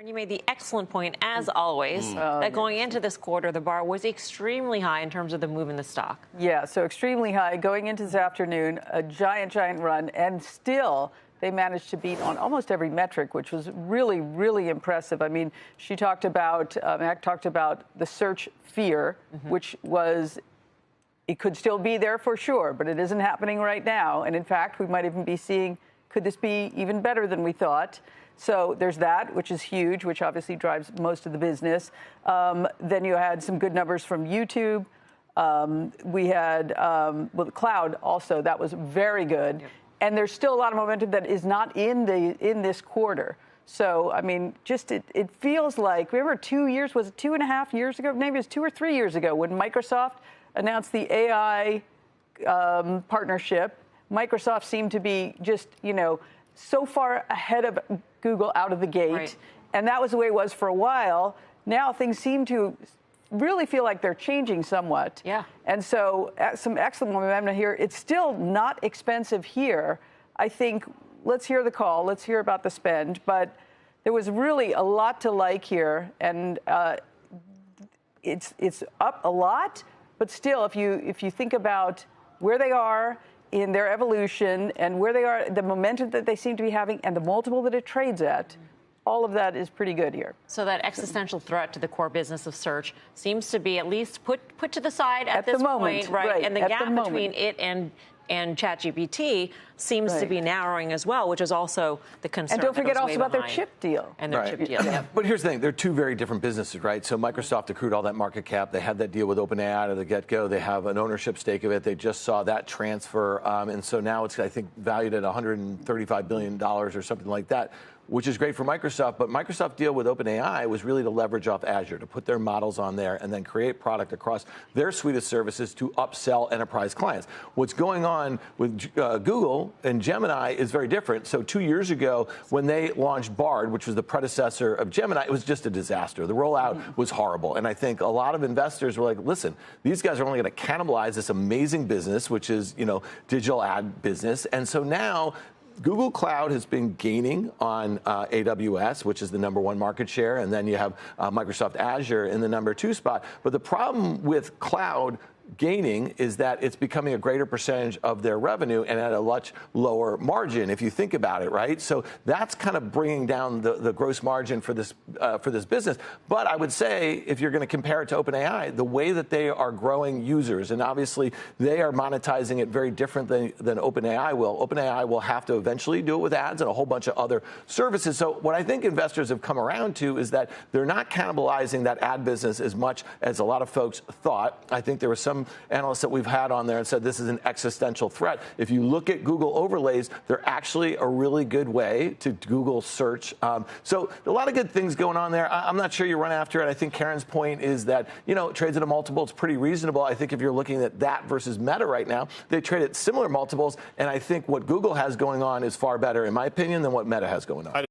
You made the excellent point, as always, that going into this quarter, the bar was extremely high in terms of the move in the stock. Yeah, so extremely high. Going into this afternoon, a giant run, and still they managed to beat on almost every metric, which was really, really impressive. I mean, she talked about, Mac talked about the search fear, which was, it could still be there for sure, but it isn't happening right now. And in fact, we might even be seeing, could this be even better than we thought? So there's that, which is huge, which obviously drives most of the business. Then you had some good numbers from YouTube. We had, well, the cloud also, that was very good. Yep. And there's still a lot of momentum that is not in this quarter. So, I mean, just it feels like, remember 2 years, was it 2.5 years ago? Maybe it was 2 or 3 years ago when Microsoft announced the AI partnership. Microsoft seemed to be just, you know, so far ahead of Google out of the gate. Right. And that was the way it was for a while. Now things seem to really feel like they're changing somewhat. Yeah. And so some excellent momentum here. It's still not expensive here. I think, let's hear the call. Let's hear about the spend. But there was really a lot to like here. And it's up a lot. But still, if you think about where they are in their evolution and where they are, the momentum that they seem to be having and the multiple that it trades at, all of that is pretty good here. So that existential threat to the core business of search seems to be at least put to the side at this point, right? And the gap between it and ChatGPT seems to be narrowing as well, which is also the concern. And don't forget also about their chip deal. And their chip deal, yeah. But here's the thing. They're two very different businesses, right? So Microsoft accrued all that market cap. They had that deal with OpenAI out of the get-go. They have an ownership stake of it. They just saw that transfer. And so now it's, I think, valued at $135 billion or something like that, which is great for Microsoft. But Microsoft deal with OpenAI was really to leverage off Azure, to put their models on there and then create product across their suite of services to upsell enterprise clients. What's going on with Google and Gemini is very different. So 2 years ago, when they launched Bard, which was the predecessor of Gemini, it was just a disaster. The rollout was horrible. And I think a lot of investors were like, listen, these guys are only going to cannibalize this amazing business, which is, you know, digital ad business. And so now Google Cloud has been gaining on AWS, which is the #1 market share, and then you have Microsoft Azure in the #2 spot. But the problem with cloud gaining is that it's becoming a greater percentage of their revenue and at a much lower margin, if you think about it, right? So that's kind of bringing down the gross margin for this business. But I would say, if you're going to compare it to OpenAI, the way that they are growing users, and obviously they are monetizing it very differently than OpenAI will. OpenAI will have to eventually do it with ads and a whole bunch of other services. So what I think investors have come around to is that they're not cannibalizing that ad business as much as a lot of folks thought. I think there was some analysts that we've had on there and said this is an existential threat. If you look at Google overlays, they're actually a really good way to Google search. So a lot of good things going on there. I'm not sure you run after it. I think Karen's point is that, you know, it trades at a multiple. It's pretty reasonable. I think if you're looking at that versus Meta right now, they trade at similar multiples. And I think what Google has going on is far better, in my opinion, than what Meta has going on.